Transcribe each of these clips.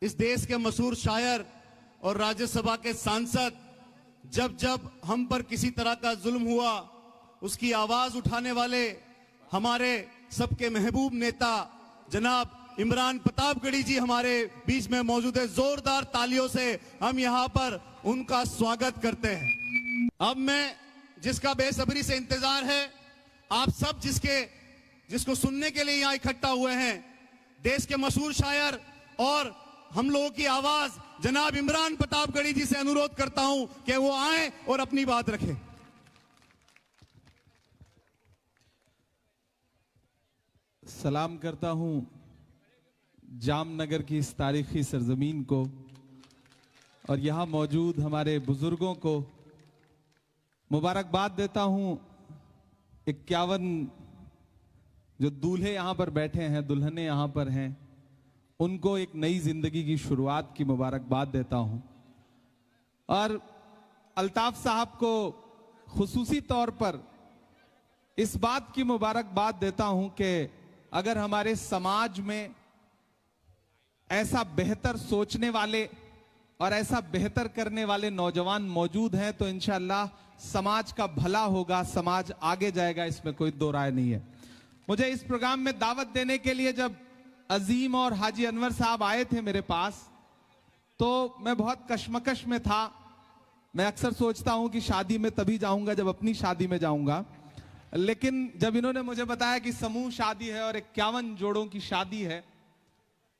इस देश के मशहूर शायर और राज्यसभा के सांसद जब जब हम पर किसी तरह का जुल्म हुआ, उसकी आवाज उठाने वाले हमारे सबके महबूब नेता जनाब इमरान प्रतापगढ़ी जी हमारे बीच में मौजूद है। जोरदार तालियों से हम यहां पर उनका स्वागत करते हैं। अब मैं जिसका बेसब्री से इंतजार है, आप सब जिसको सुनने के लिए यहां इकट्ठा हुए हैं, देश के मशहूर शायर और हम लोगों की आवाज जनाब इमरान प्रतापगढ़ी जी से अनुरोध करता हूं कि वो आए और अपनी बात रखें। सलाम करता हूं जामनगर की इस तारीखी सरजमीन को और यहां मौजूद हमारे बुजुर्गों को मुबारकबाद देता हूं। 51 जो दूल्हे यहां पर बैठे हैं, दुल्हने यहां पर हैं, उनको एक नई जिंदगी की शुरुआत की मुबारकबाद देता हूं। और अल्ताफ साहब को खुसूसी तौर पर इस बात की मुबारकबाद देता हूं कि अगर हमारे समाज में ऐसा बेहतर सोचने वाले और ऐसा बेहतर करने वाले नौजवान मौजूद हैं तो इंशाअल्लाह समाज का भला होगा, समाज आगे जाएगा, इसमें कोई दो राय नहीं है। मुझे इस प्रोग्राम में दावत देने के लिए जब अजीम और हाजी अनवर साहब आए थे मेरे पास, तो मैं बहुत कश्मकश में था। मैं अक्सर सोचता हूं कि शादी में तभी जाऊंगा जब अपनी शादी में जाऊंगा, लेकिन जब इन्होंने मुझे बताया कि समूह शादी है और 51 जोड़ों की शादी है,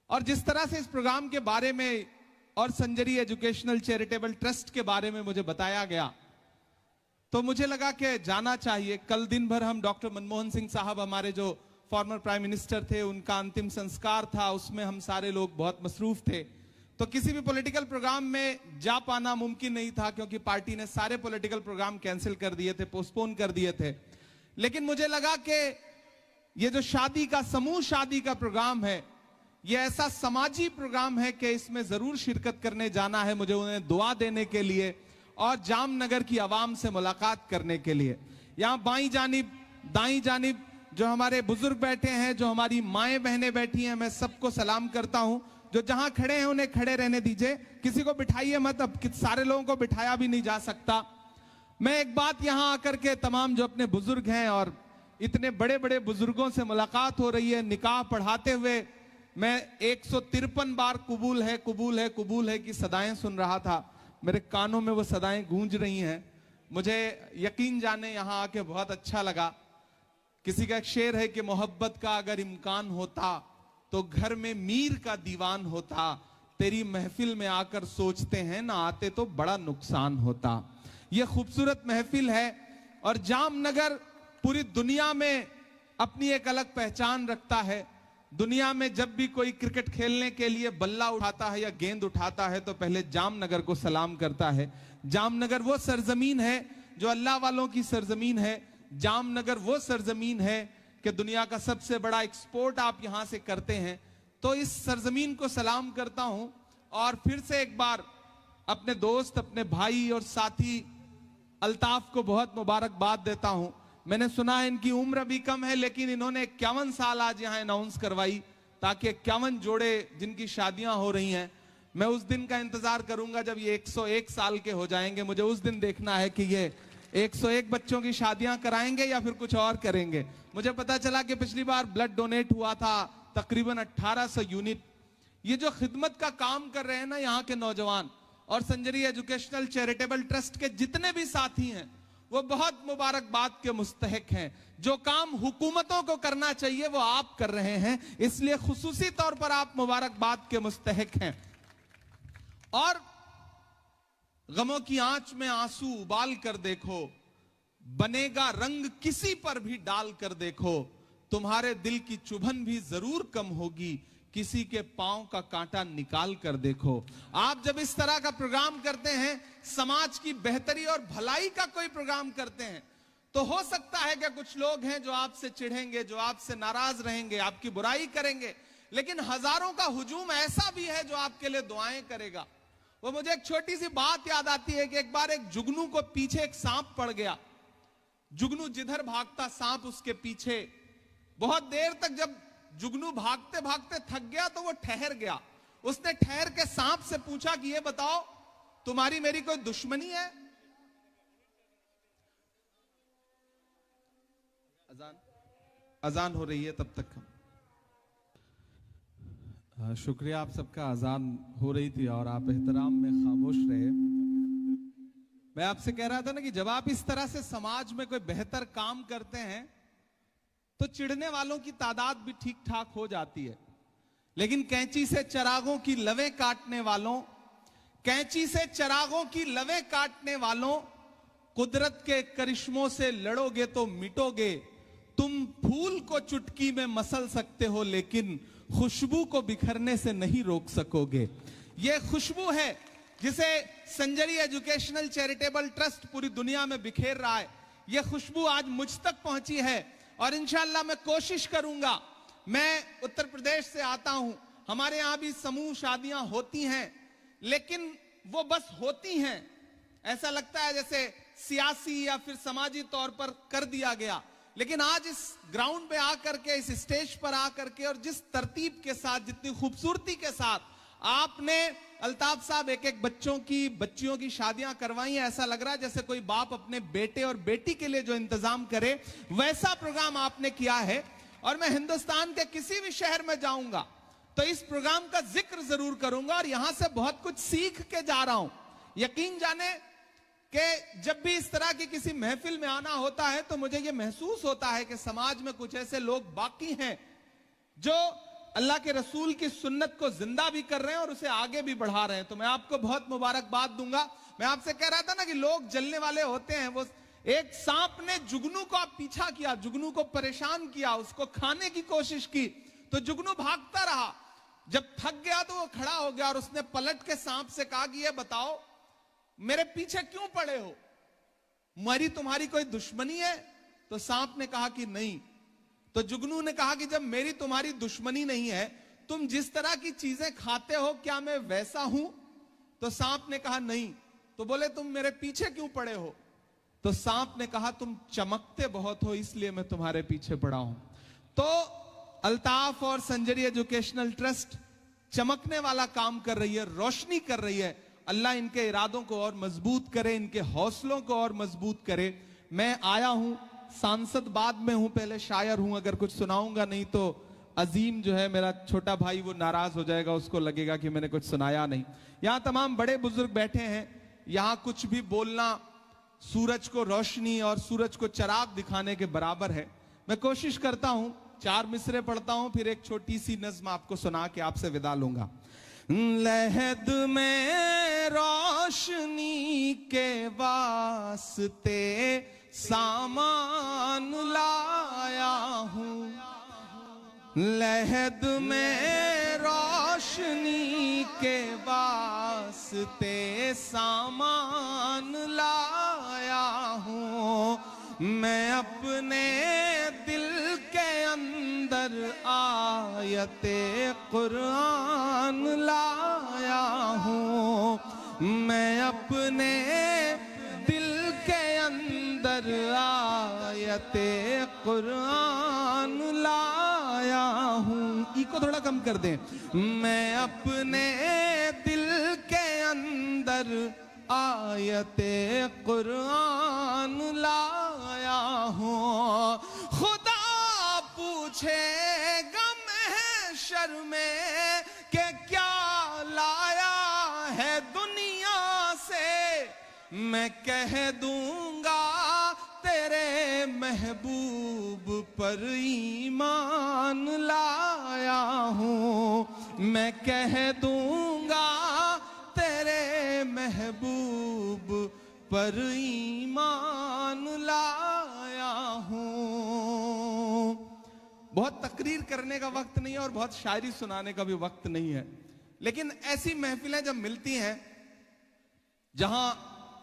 और जिस तरह से इस प्रोग्राम के बारे में और संजरी एजुकेशनल चैरिटेबल ट्रस्ट के बारे में मुझे बताया गया, तो मुझे लगा कि जाना चाहिए। कल दिन भर हम डॉक्टर मनमोहन सिंह साहब, हमारे जो फॉर्मर प्राइम मिनिस्टर थे, उनका अंतिम संस्कार था, उसमें हम सारे लोग बहुत मसरूफ थे, तो किसी भी पॉलिटिकल प्रोग्राम में जा पाना मुमकिन नहीं था क्योंकि पार्टी ने सारे पॉलिटिकल प्रोग्राम कैंसिल कर दिए थे, पोस्टपोन कर दिए थे। लेकिन मुझे लगा कि ये जो शादी का समूह शादी का प्रोग्राम है, ये ऐसा समाजी प्रोग्राम है कि इसमें जरूर शिरकत करने जाना है, मुझे उन्हें दुआ देने के लिए और जामनगर की आवाम से मुलाकात करने के लिए। यहां बाईं जानिब दाईं जानिब जो हमारे बुजुर्ग बैठे हैं, जो हमारी माएं बहनें बैठी हैं, मैं सबको सलाम करता हूं। जो जहां खड़े हैं उन्हें खड़े रहने दीजिए, किसी को बिठाइए मत, अब सारे लोगों को बिठाया भी नहीं जा सकता। मैं एक बात यहां आकर के तमाम जो अपने बुजुर्ग हैं और इतने बड़े बड़े बुजुर्गों से मुलाकात हो रही है, निकाह पढ़ाते हुए मैं 153 बार कबूल है कबूल है कबूल है की सदाएं सुन रहा था। मेरे कानों में वो सदाएं गूंज रही हैं। मुझे यकीन जाने यहां आके बहुत अच्छा लगा। किसी का एक शेर है कि मोहब्बत का अगर इम्कान होता तो घर में मीर का दीवान होता, तेरी महफिल में आकर सोचते हैं ना आते तो बड़ा नुकसान होता। यह खूबसूरत महफिल है और जामनगर पूरी दुनिया में अपनी एक अलग पहचान रखता है। दुनिया में जब भी कोई क्रिकेट खेलने के लिए बल्ला उठाता है या गेंद उठाता है तो पहले जामनगर को सलाम करता है। जामनगर वो सरजमीन है जो अल्लाह वालों की सरजमीन है। जामनगर वो सरजमीन है कि दुनिया का सबसे बड़ा एक्सपोर्ट आप यहां से करते हैं। तो इस सरजमीन को सलाम करता हूं और फिर से एक बार अपने दोस्त, अपने भाई और साथी अल्ताफ को बहुत मुबारकबाद देता हूं। मैंने सुना है इनकी उम्र भी कम है, लेकिन इन्होंने 51 साल आज यहां अनाउंस करवाई ताकि 51 जोड़े जिनकी शादियां हो रही हैं, मैं उस दिन का इंतजार करूंगा जब ये 101 साल के हो जाएंगे। मुझे उस दिन देखना है कि ये 101 बच्चों की शादियां कराएंगे या फिर कुछ और करेंगे। मुझे पता चला कि पिछली बार ब्लड डोनेट हुआ था तकरीबन 1800 यूनिट। ये जो खिदमत का काम कर रहे हैं ना यहाँ के नौजवान, और संजरी एजुकेशनल चैरिटेबल ट्रस्ट के जितने भी साथी हैं, वो बहुत मुबारकबाद के मुस्तहिक हैं। जो काम हुकूमतों को करना चाहिए वो आप कर रहे हैं, इसलिए खुसूसी तौर पर आप मुबारकबाद के मुस्तहिक हैं। और गमों की आंच में आंसू उबाल कर देखो, बनेगा रंग किसी पर भी डाल कर देखो, तुम्हारे दिल की चुभन भी जरूर कम होगी, किसी के पांव का कांटा निकाल कर देखो। आप जब इस तरह का प्रोग्राम करते हैं, समाज की बेहतरी और भलाई का कोई प्रोग्राम करते हैं, तो हो सकता है कि कुछ लोग हैं जो आपसे चिढ़ेंगे, जो आपसे नाराज रहेंगे, आपकी बुराई करेंगे, लेकिन हजारों का हुजूम ऐसा भी है जो आपके लिए दुआएं करेगा। वो मुझे एक छोटी सी बात याद आती है कि एक बार एक जुगनू को पीछे एक सांप पड़ गया। जुगनू जिधर भागता सांप उसके पीछे। बहुत देर तक जब जुगनू भागते भागते थक गया तो वो ठहर गया। उसने ठहर के सांप से पूछा कि ये बताओ तुम्हारी मेरी कोई दुश्मनी है? अजान हो रही है तब तक। शुक्रिया आप सबका, अजान हो रही थी और आप एहतराम में खामोश रहे। मैं आपसे कह रहा था ना कि जब आप इस तरह से समाज में कोई बेहतर काम करते हैं तो चिढ़ने वालों की तादाद भी ठीक ठाक हो जाती है, लेकिन कैंची से चिरागों की लवें काटने वालों, कैंची से चिरागों की लवें काटने वालों, कुदरत के करिश्मों से लड़ोगे तो मिटोगे। तुम फूल को चुटकी में मसल सकते हो लेकिन खुशबू को बिखरने से नहीं रोक सकोगे। यह खुशबू है जिसे संजरी एजुकेशनल चैरिटेबल ट्रस्ट पूरी दुनिया में बिखेर रहा है। यह खुशबू आज मुझ तक पहुंची है और इंशाअल्लाह मैं कोशिश करूंगा। मैं उत्तर प्रदेश से आता हूं, हमारे यहां भी समूह शादियां होती हैं, लेकिन वो बस होती हैं। ऐसा लगता है जैसे सियासी या फिर समाजी तौर पर कर दिया गया, लेकिन आज इस ग्राउंड पे आकर के, इस स्टेज पर आकर के और जिस तरतीब के साथ, जितनी खूबसूरती के साथ आपने अल्ताफ साहब एक एक बच्चियों की शादियां करवाई हैं, ऐसा लग रहा है जैसे कोई बाप अपने बेटे और बेटी के लिए जो इंतजाम करे वैसा प्रोग्राम आपने किया है। और मैं हिंदुस्तान के किसी भी शहर में जाऊंगा तो इस प्रोग्राम का जिक्र जरूर करूंगा और यहां से बहुत कुछ सीख के जा रहा हूं। यकीन जाने कि जब भी इस तरह की किसी महफिल में आना होता है तो मुझे यह महसूस होता है कि समाज में कुछ ऐसे लोग बाकी हैं जो अल्लाह के रसूल की सुन्नत को जिंदा भी कर रहे हैं और उसे आगे भी बढ़ा रहे हैं। तो मैं आपको बहुत मुबारकबाद दूंगा। मैं आपसे कह रहा था ना कि लोग जलने वाले होते हैं। वो एक सांप ने जुगनू का पीछा किया, जुगनू को परेशान किया, उसको खाने की कोशिश की, तो जुगनू भागता रहा। जब थक गया तो वो खड़ा हो गया और उसने पलट के सांप से कहा कि ये बताओ मेरे पीछे क्यों पड़े हो, मेरी तुम्हारी कोई दुश्मनी है? तो सांप ने कहा कि नहीं। तो जुगनू ने कहा कि जब मेरी तुम्हारी दुश्मनी नहीं है, तुम जिस तरह की चीजें खाते हो क्या मैं वैसा हूं? तो सांप ने कहा नहीं। तो बोले तुम मेरे पीछे क्यों पड़े हो? तो सांप ने कहा तुम चमकते बहुत हो इसलिए मैं तुम्हारे पीछे पड़ा हूं। तो अल्ताफ और संजरी एजुकेशनल ट्रस्ट चमकने वाला काम कर रही है, रोशनी कर रही है। अल्लाह इनके इरादों को और मजबूत करे, इनके हौसलों को और मजबूत करे। मैं आया हूं, सांसद बाद में हूं, पहले शायर हूं। अगर कुछ सुनाऊंगा नहीं तो अजीम जो है मेरा छोटा भाई वो नाराज हो जाएगा, उसको लगेगा कि मैंने कुछ सुनाया नहीं। यहां तमाम बड़े बुजुर्ग बैठे हैं, यहां कुछ भी बोलना सूरज को रोशनी और सूरज को चिराग दिखाने के बराबर है। मैं कोशिश करता हूं, 4 मिसरे पढ़ता हूं, फिर एक छोटी सी नज्म आपको सुना के आपसे विदा लूंगा। लहद में रोशनी के वास्ते सामान लाया हूं, लहद में रोशनी के वास्ते सामान लाया हूं। मैं अपने दिल के अंदर आयते कुरान लाया हूं, मैं अपने दिल के अंदर आयते कुरान लाया हूं। ई को थोड़ा कम कर दें। मैं अपने दिल के अंदर आयते कुरान लाया हूं। खुदा पूछेगा महशर में कि क्या लाया है दुनिया से, मैं कह दूंगा तेरे महबूब पर ईमान लाया हूं, मैं कह दूंगा तेरे महबूब पर ईमान लाया हूं। बहुत तकरीर करने का वक्त नहीं है और बहुत शायरी सुनाने का भी वक्त नहीं है, लेकिन ऐसी महफिलें जब मिलती हैं जहां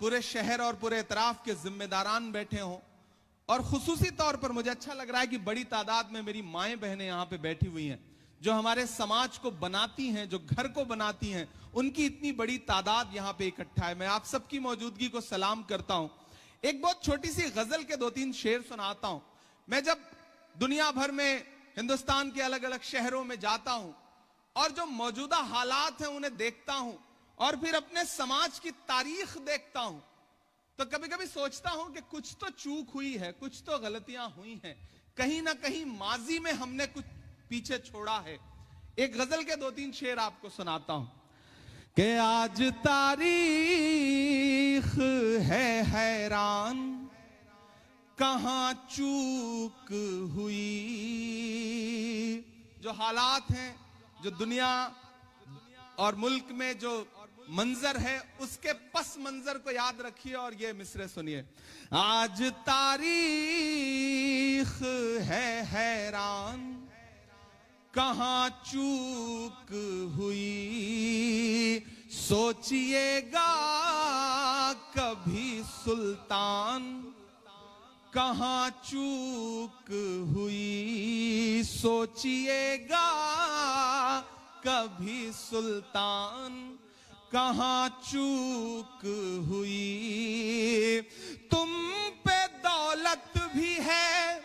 पूरे शहर और पूरे इतराफ के जिम्मेदारान बैठे हों, और खुसूसी तौर पर मुझे अच्छा लग रहा है कि बड़ी तादाद में मेरी माएं बहनें यहां पे बैठी हुई हैं जो हमारे समाज को बनाती हैं, जो घर को बनाती हैं, उनकी इतनी बड़ी तादाद यहां पे इकट्ठा है। मैं आप सबकी मौजूदगी को सलाम करता हूं। एक बहुत छोटी सी गजल के 2-3 शेर सुनाता हूं। मैं जब दुनिया भर में हिंदुस्तान के अलग अलग शहरों में जाता हूं और जो मौजूदा हालात हैं उन्हें देखता हूं और फिर अपने समाज की तारीख देखता हूं, तो कभी कभी सोचता हूं कि कुछ तो चूक हुई है, कुछ तो गलतियां हुई हैं, कहीं ना कहीं माजी में हमने कुछ पीछे छोड़ा है। एक गजल के 2-3 शेर आपको सुनाता हूं कि आज तारीख है हैरान, कहां चूक हुई। जो हालात हैं, जो दुनिया और मुल्क में जो मंजर है, उसके पस मंजर को याद रखिए और ये मिसरे सुनिए। आज तारीख है हैरान, कहां चूक हुई। सोचिएगा कभी सुल्तान, कहां चूक हुई। सोचिएगा कभी सुल्तान, कहां चूक हुई। तुम पे दौलत भी है,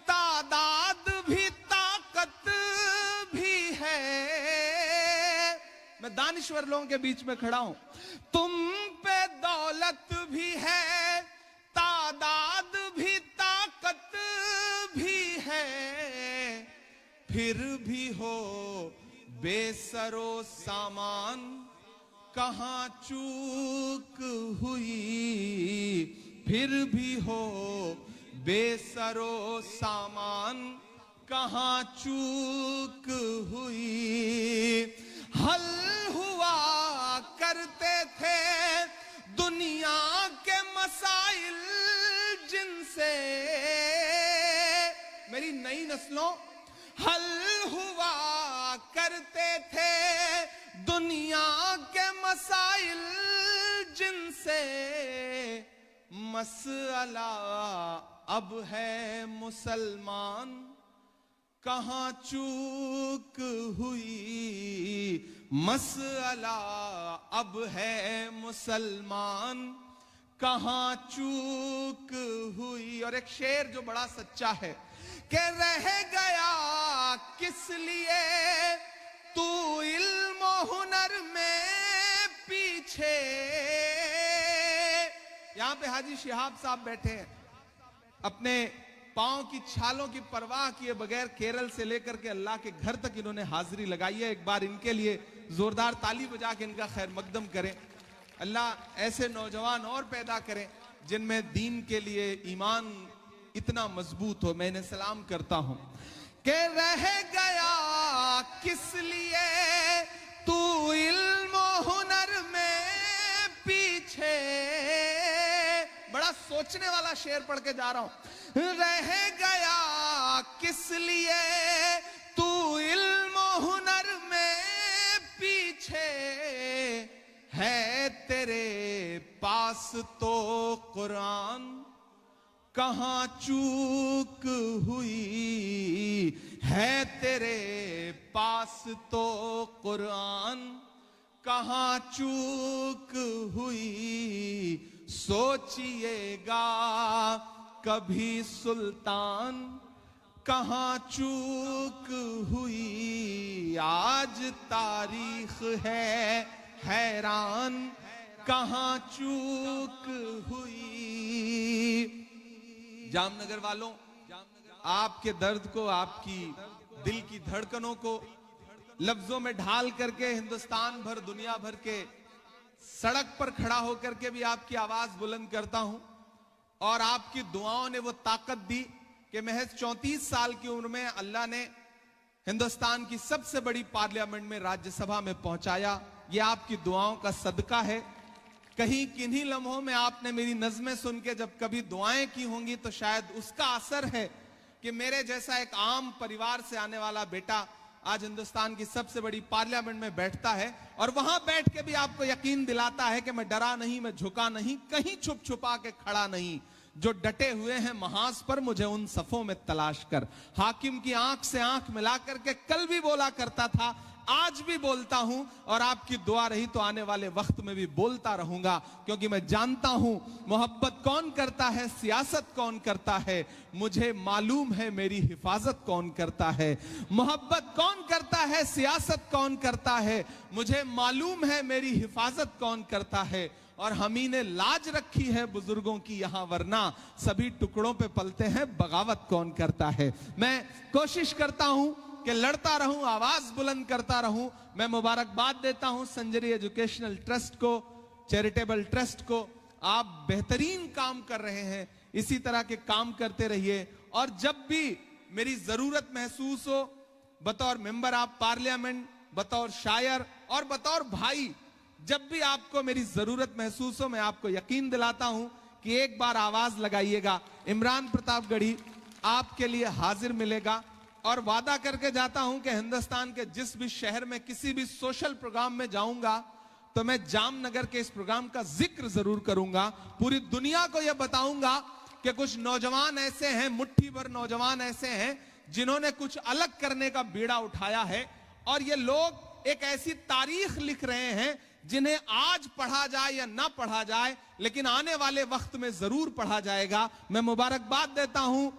तादाद भी, ताकत भी है। मैं दानिश्वर लोगों के बीच में खड़ा हूं। तुम पे दौलत भी है, तादाद भी, ताकत भी है, फिर भी हो बेसरो सामान, कहां चूक हुई। फिर भी हो बेसरो सामान, कहां चूक हुई। हल हुआ करते थे दुनिया के मसाइल जिनसे, मेरी नई नस्लों, हल हुआ करते थे दुनिया के मसाइल जिनसे। मसला अब है मुसलमान, कहां चूक हुई। मसला अब है मुसलमान, कहां चूक हुई। और एक शेर जो बड़ा सच्चा है कि रह गया किस लिए तू इल्म हुनर में पीछे। यहां पे हाजी शिहाब साहब बैठे हैं, अपने पांव की छालों की परवाह किए बगैर केरल से लेकर के अल्लाह के घर तक इन्होंने हाजिरी लगाई है। एक बार इनके लिए जोरदार ताली बजा के इनका खैर मकदम करें। अल्लाह ऐसे नौजवान और पैदा करें जिनमें दीन के लिए ईमान इतना मजबूत हो। मैं इन्हें सलाम करता हूं कि रह गया किस लिए तू इल्म हुनर में पीछे। बड़ा सोचने वाला शेर पढ़ के जा रहा हूं। रह गया किस लिए तू इल्म हुनर में पीछे, है तेरे पास तो कुरान, कहां चूक हुई। है तेरे पास तो कुरान, कहां चूक हुई। सोचिएगा कभी सुल्तान, कहां चूक हुई। आज तारीख है हैरान, कहां चूक हुई। जामनगर वालों, आपके दर्द को, आपकी दिल की धड़कनों को लफ्जों में ढाल करके हिंदुस्तान भर, दुनिया भर के सड़क पर खड़ा होकर के भी आपकी आवाज बुलंद करता हूं। और आपकी दुआओं ने वो ताकत दी कि महज 34 साल की उम्र में अल्लाह ने हिंदुस्तान की सबसे बड़ी पार्लियामेंट में, राज्यसभा में पहुंचाया। ये आपकी दुआओं का सदका है। कहीं किन्हीं लम्हों में आपने मेरी नज़में सुन के जब कभी दुआएं की होंगी तो शायद उसका असर है कि मेरे जैसा एक आम परिवार से आने वाला बेटा आज हिंदुस्तान की सबसे बड़ी पार्लियामेंट में बैठता है और वहां बैठ के भी आपको यकीन दिलाता है कि मैं डरा नहीं, मैं झुका नहीं, कहीं छुप छुपा के खड़ा नहीं। जो डटे हुए हैं महाज पर, मुझे उन सफों में तलाश कर। हाकिम की आंख से आंख मिला करके कल भी बोला करता था, आज भी बोलता हूं और आपकी दुआ रही तो आने वाले वक्त में भी बोलता रहूंगा, क्योंकि मैं जानता हूं मोहब्बत कौन करता है, सियासत कौन करता है, मुझे मालूम है मेरी हिफाजत कौन करता है। मोहब्बत कौन करता है, सियासत कौन करता है, मुझे मालूम है मेरी हिफाजत कौन करता है। और हम ही ने लाज रखी है बुजुर्गों की यहां, वरना सभी टुकड़ों पे पलते हैं, बगावत कौन करता है। मैं कोशिश करता हूं कि लड़ता रहूं, आवाज बुलंद करता रहूं। मैं मुबारकबाद देता हूं संजरी एजुकेशनल ट्रस्ट को, चैरिटेबल ट्रस्ट को। आप बेहतरीन काम कर रहे हैं, इसी तरह के काम करते रहिए। और जब भी मेरी जरूरत महसूस हो, बतौर मेंबर ऑफ पार्लियामेंट, बतौर शायर और बतौर भाई, जब भी आपको मेरी जरूरत महसूस हो, मैं आपको यकीन दिलाता हूं कि एक बार आवाज लगाइएगा, इमरान प्रतापगढ़ी आपके लिए हाजिर मिलेगा। और वादा करके जाता हूं कि हिंदुस्तान के जिस भी शहर में किसी भी सोशल प्रोग्राम में जाऊंगा तो मैं जामनगर के इस प्रोग्राम का जिक्र जरूर करूंगा। पूरी दुनिया को यह बताऊंगा कि कुछ नौजवान ऐसे हैं, मुट्ठी भर नौजवान ऐसे हैं जिन्होंने कुछ अलग करने का बीड़ा उठाया है। और ये लोग एक ऐसी तारीख लिख रहे हैं जिन्हें आज पढ़ा जाए या ना पढ़ा जाए, लेकिन आने वाले वक्त में जरूर पढ़ा जाएगा। मैं मुबारकबाद देता हूं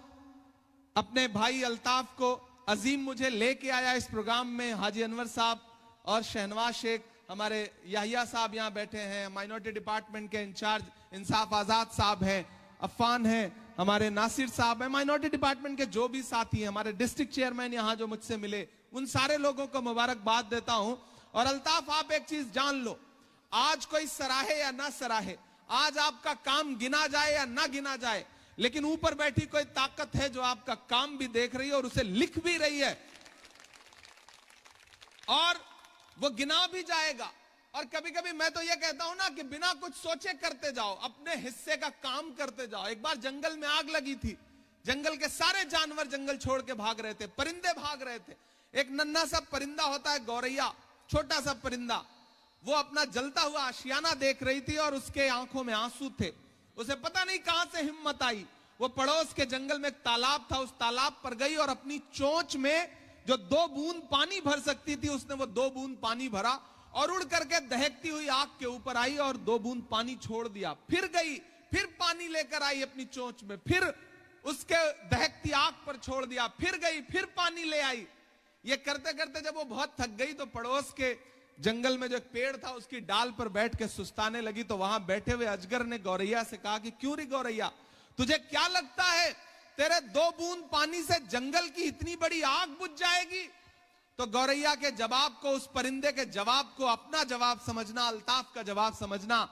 अपने भाई अल्ताफ को। अजीम मुझे लेके आया इस प्रोग्राम में, हाजी अनवर साहब और शहनवाज शेख, हमारे याहिया साहब यहाँ बैठे हैं, माइनॉरिटी डिपार्टमेंट के इंचार्ज इंसाफ आजाद साहब हैं, अफान हैं, हमारे नासिर साहब हैं, माइनॉरिटी डिपार्टमेंट के जो भी साथी हैं, हमारे डिस्ट्रिक्ट चेयरमैन यहाँ जो मुझसे मिले, उन सारे लोगों को मुबारकबाद देता हूं। और अल्ताफ, आप एक चीज जान लो, आज कोई सराहे या ना सराहे, आज आपका काम गिना जाए या ना गिना जाए, लेकिन ऊपर बैठी कोई ताकत है जो आपका काम भी देख रही है और उसे लिख भी रही है, और वो गिना भी जाएगा। और कभी कभी मैं तो ये कहता हूं ना कि बिना कुछ सोचे करते जाओ, अपने हिस्से का काम करते जाओ। एक बार जंगल में आग लगी थी, जंगल के सारे जानवर जंगल छोड़ के भाग रहे थे, परिंदे भाग रहे थे। एक नन्हा सा परिंदा होता है गौरैया, छोटा सा परिंदा, वो अपना जलता हुआ आशियाना देख रही थी और उसके आंखों में आंसू थे। उसे पता नहीं कहां से हिम्मत आई, वो पड़ोस के जंगल में एक तालाब था, उस तालाब पर गई और अपनी चोंच में जो 2 बूंद पानी भर सकती थी, उसने वो 2 बूंद पानी भरा और उड़ करके दहकती हुई आग के ऊपर आई और 2 बूंद पानी छोड़ दिया। फिर गई, फिर पानी लेकर आई अपनी चोंच में, फिर उसके दहकती आग पर छोड़ दिया, फिर गई, फिर पानी ले आई। ये करते करते जब वो बहुत थक गई तो पड़ोस के जंगल में जो एक पेड़ था उसकी डाल पर बैठ के सुस्ताने लगी। तो वहां बैठे हुए अजगर ने गौरैया से कहा कि क्यों रे गौरैया, तुझे क्या लगता है तेरे 2 बूंद पानी से जंगल की इतनी बड़ी आग बुझ जाएगी? तो गौरैया के जवाब को, उस परिंदे के जवाब को अपना जवाब समझना, अल्ताफ का जवाब समझना।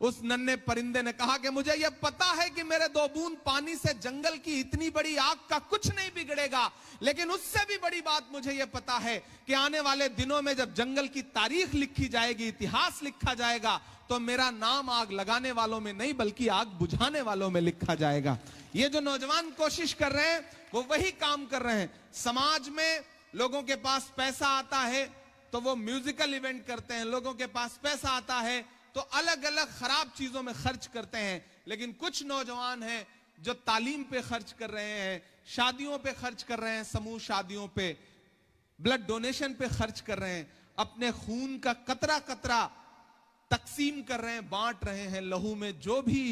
उस नन्हे परिंदे ने कहा कि मुझे यह पता है कि मेरे 2 बूंद पानी से जंगल की इतनी बड़ी आग का कुछ नहीं बिगड़ेगा, लेकिन उससे भी बड़ी बात मुझे यह पता है कि आने वाले दिनों में जब जंगल की तारीख लिखी जाएगी, इतिहास लिखा जाएगा, तो मेरा नाम आग लगाने वालों में नहीं बल्कि आग बुझाने वालों में लिखा जाएगा। ये जो नौजवान कोशिश कर रहे हैं वो वही काम कर रहे हैं। समाज में लोगों के पास पैसा आता है तो वो म्यूजिकल इवेंट करते हैं, लोगों के पास पैसा आता है तो अलग अलग खराब चीजों में खर्च करते हैं। लेकिन कुछ नौजवान हैं जो तालीम पे खर्च कर रहे हैं, शादियों पे खर्च कर रहे हैं, समूह शादियों पे, ब्लड डोनेशन पे खर्च कर रहे हैं, अपने खून का कतरा कतरा तकसीम कर रहे हैं, बांट रहे हैं। लहू में जो भी,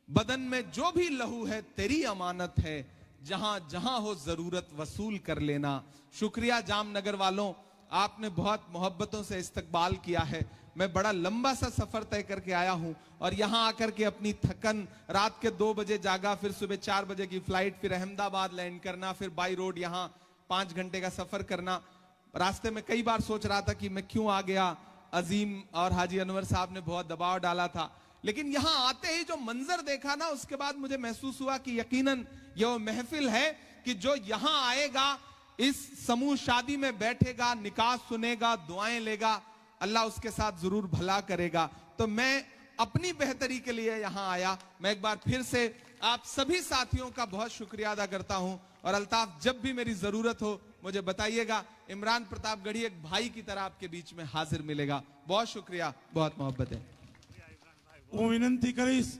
बदन में जो भी लहू है तेरी अमानत है, जहां जहां हो जरूरत वसूल कर लेना। शुक्रिया जामनगर वालों, आपने बहुत मोहब्बतों से इस्तकबाल किया है। मैं बड़ा लंबा सा सफर तय करके आया हूं और यहां आकर के अपनी थकन, रात के 2 बजे जागा, फिर सुबह 4 बजे की फ्लाइट, फिर अहमदाबाद लैंड करना, फिर बाई रोड यहां 5 घंटे का सफर करना। रास्ते में कई बार सोच रहा था कि मैं क्यों आ गया। अजीम और हाजी अनवर साहब ने बहुत दबाव डाला था, लेकिन यहां आते ही जो मंजर देखा ना, उसके बाद मुझे महसूस हुआ कि यकीनन ये वो महफिल है कि जो यहां आएगा, इस समूह शादी में बैठेगा, निकाह सुनेगा, दुआएं लेगा, अल्लाह उसके साथ जरूर भला करेगा। तो मैं अपनी बेहतरी के लिए यहां आया। मैं एक बार फिर से आप सभी साथियों का बहुत शुक्रिया अदा करता हूं। और अल्ताफ, जब भी मेरी जरूरत हो मुझे बताइएगा। इमरान प्रतापगढ़ी एक भाई की तरह आपके बीच में हाजिर मिलेगा। बहुत शुक्रिया, बहुत मोहब्बत है। હું વિનંતી કરીશ